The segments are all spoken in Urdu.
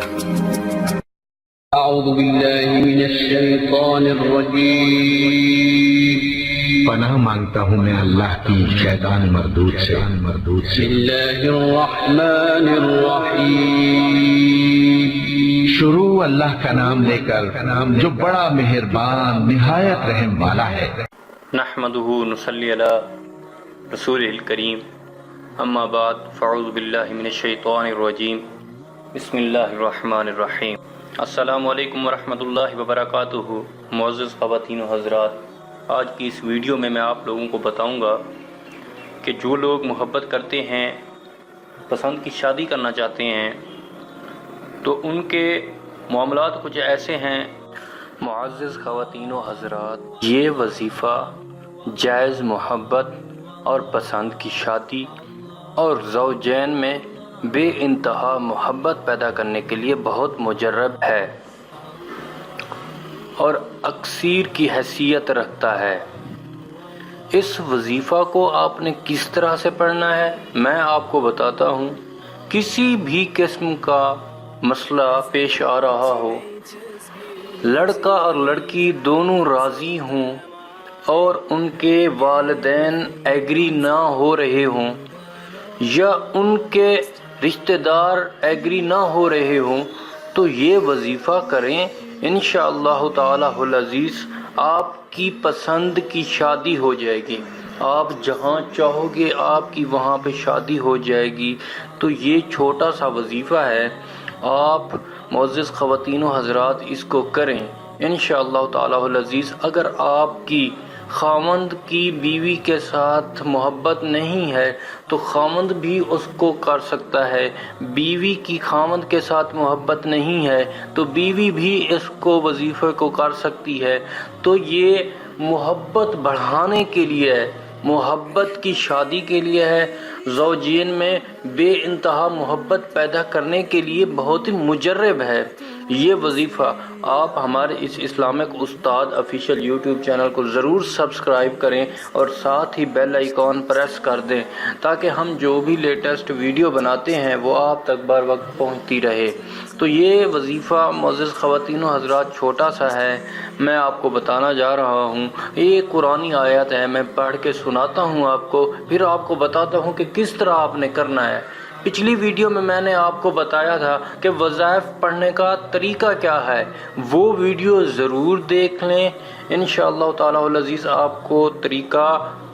أعوذ بالله من الشيطان الرجيم پناہ مانگتا ہوں میں اللہ کی شیطان مردود سے۔ بسم الله الرحمن الرحيم شروع اللہ کا نام لے کر جو بڑا مہربان نہایت رحم والا ہے۔ نحمده نصلی علی رسول الکریم، اما بعد فاعوذ باللہ من الشیطان الرجیم، بسم اللہ الرحمن الرحیم۔ السلام علیکم ورحمۃ اللہ وبرکاتہ۔ معزز خواتین و حضرات، آج کی اس ویڈیو میں آپ لوگوں کو بتاؤں گا کہ جو لوگ محبت کرتے ہیں، پسند کی شادی کرنا چاہتے ہیں، تو ان کے معاملات کچھ ایسے ہیں۔ معزز خواتین و حضرات، یہ وظیفہ جائز محبت اور پسند کی شادی اور زوجین میں بے انتہا محبت پیدا کرنے کے لیے بہت مجرب ہے اور اکثیر کی حیثیت رکھتا ہے۔ اس وظیفہ کو آپ نے کس طرح سے پڑھنا ہے میں آپ کو بتاتا ہوں۔ کسی بھی قسم کا مسئلہ پیش آ رہا ہو، لڑکا اور لڑکی دونوں راضی ہوں اور ان کے والدین ایگری نہ ہو رہے ہوں، یا ان کے رشتہ دار ایگری نہ ہو رہے ہوں، تو یہ وظیفہ کریں، انشاءاللہ تعالی العزیز آپ کی پسند کی شادی ہو جائے گی۔ آپ جہاں چاہو گے آپ کی وہاں پہ شادی ہو جائے گی۔ تو یہ چھوٹا سا وظیفہ ہے، آپ معزز خواتین و حضرات اس کو کریں انشاءاللہ تعالی العزیز۔ اگر آپ کی خاوند کی بیوی کے ساتھ محبت نہیں ہے تو خاوند بھی اس کو کر سکتا ہے، بیوی کی خاوند کے ساتھ محبت نہیں ہے تو بیوی بھی اس کو وظیفے کو کر سکتی ہے۔ تو یہ محبت بڑھانے کے لیے ہے، محبت کی شادی کے لیے ہے، زوجین میں بے انتہا محبت پیدا کرنے کے لیے بہت ہی مجرب ہے یہ وظیفہ۔ آپ ہمارے اس اسلامک استاد آفیشیل یوٹیوب چینل کو ضرور سبسکرائب کریں اور ساتھ ہی بیل آئیکن پریس کر دیں تاکہ ہم جو بھی لیٹسٹ ویڈیو بناتے ہیں وہ آپ تک بر وقت پہنچتی رہے۔ تو یہ وظیفہ معزز خواتین و حضرات چھوٹا سا ہے، میں آپ کو بتانا جا رہا ہوں۔ یہ قرآنی آیت ہے، میں پڑھ کے سناتا ہوں آپ کو، پھر آپ کو بتاتا ہوں کہ کس طرح آپ نے کرنا ہے۔ پچھلی ویڈیو میں نے آپ کو بتایا تھا کہ وظائف پڑھنے کا طریقہ کیا ہے، وہ ویڈیو ضرور دیکھ لیں، انشاءاللہ تعالی العزیز آپ کو طریقہ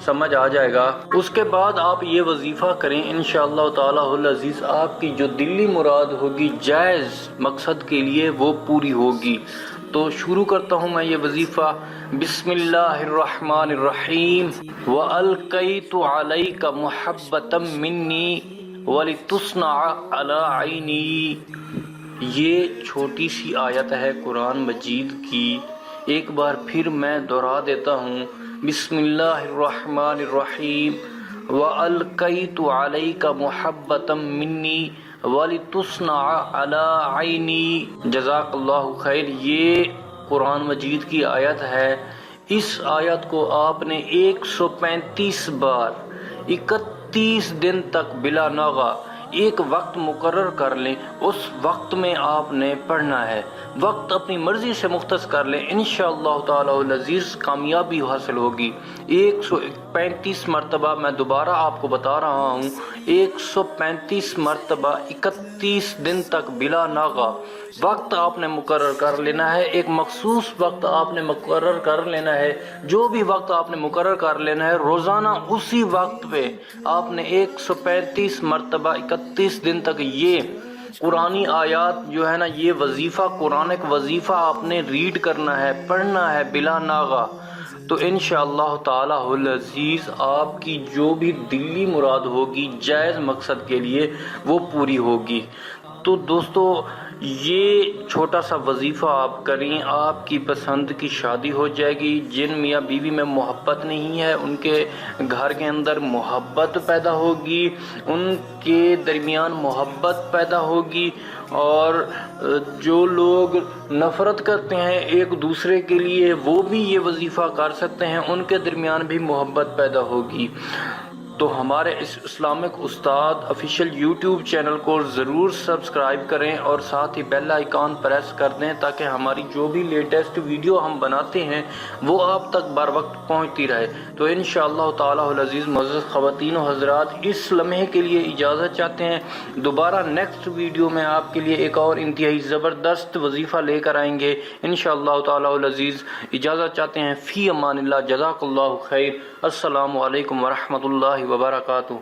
سمجھ آ جائے گا۔ اس کے بعد آپ یہ وظیفہ کریں، انشاءاللہ تعالی العزیز آپ کی جو دلی مراد ہوگی جائز مقصد کے لیے وہ پوری ہوگی۔ تو شروع کرتا ہوں میں یہ وظیفہ۔ بسم اللہ الرحمن الرحیم۔ وَأَلْقَيْتُ عَلَيْكَ مُحَبَّةً مِّنِّي وَلِتُصْنَعَ عَلَىٰ عَيْنِي۔ یہ چھوٹی سی آیت ہے قرآن مجید کی، ایک بار پھر میں دہرا دیتا ہوں۔ بسم اللہ الرحمن الرحیم۔ وَأَلْقَيْتُ عَلَيْكَ مُحَبَّةً مِّنِّي وَلِتُصْنَعَ عَلَىٰ عَيْنِي۔ جزاک اللہ خیر۔ یہ قرآن مجید کی آیت ہے۔ اس آیت کو آپ نے 135 بار 31 دن تک بلا ناغہ ایک وقت مقرر کر لیں، اس وقت میں آپ نے پڑھنا ہے۔ وقت اپنی مرضی سے مختص کر لیں، انشاءاللہ تعالی العزیز کامیابی حاصل ہوگی۔ 135 مرتبہ میں دوبارہ آپ کو بتا رہا ہوں، 135 مرتبہ 31 دن تک بلا ناغہ وقت آپ نے مقرر کر لینا ہے۔ ایک مخصوص وقت آپ نے مقرر کر لینا ہے، جو بھی وقت آپ نے مقرر کر لینا ہے روزانہ اسی وقت پہ آپ نے 135 مرتبہ 31 دن تک یہ قرآنی آیات جو ہے نا، یہ وظیفہ قرآنک وظیفہ آپ نے ریڈ کرنا ہے، پڑھنا ہے بلا ناغہ۔ تو انشاءاللہ تعالی العزیز آپ کی جو بھی دلی مراد ہوگی جائز مقصد کے لیے وہ پوری ہوگی۔ تو دوستو یہ چھوٹا سا وظیفہ آپ کریں، آپ کی پسند کی شادی ہو جائے گی۔ جن میاں بیوی میں محبت نہیں ہے ان کے گھر کے اندر محبت پیدا ہوگی، ان کے درمیان محبت پیدا ہوگی، اور جو لوگ نفرت کرتے ہیں ایک دوسرے کے لیے وہ بھی یہ وظیفہ کر سکتے ہیں، ان کے درمیان بھی محبت پیدا ہوگی۔ تو ہمارے اس اسلامک استاد آفیشیل یوٹیوب چینل کو ضرور سبسکرائب کریں اور ساتھ ہی بیل آئیکن پریس کر دیں تاکہ ہماری جو بھی لیٹسٹ ویڈیو ہم بناتے ہیں وہ آپ تک بر وقت پہنچتی رہے۔ تو انشاءاللہ تعالی العزیز معزز خواتین و حضرات اس لمحے کے لیے اجازت چاہتے ہیں، دوبارہ نیکسٹ ویڈیو میں آپ کے لیے ایک اور انتہائی زبردست وظیفہ لے کر آئیں گے انشاءاللہ تعالی العزیز۔ اجازت چاہتے ہیں، فی امان اللہ، جزاک اللہ خیر، السلام علیکم ورحمۃ اللہ وبرکاتہ۔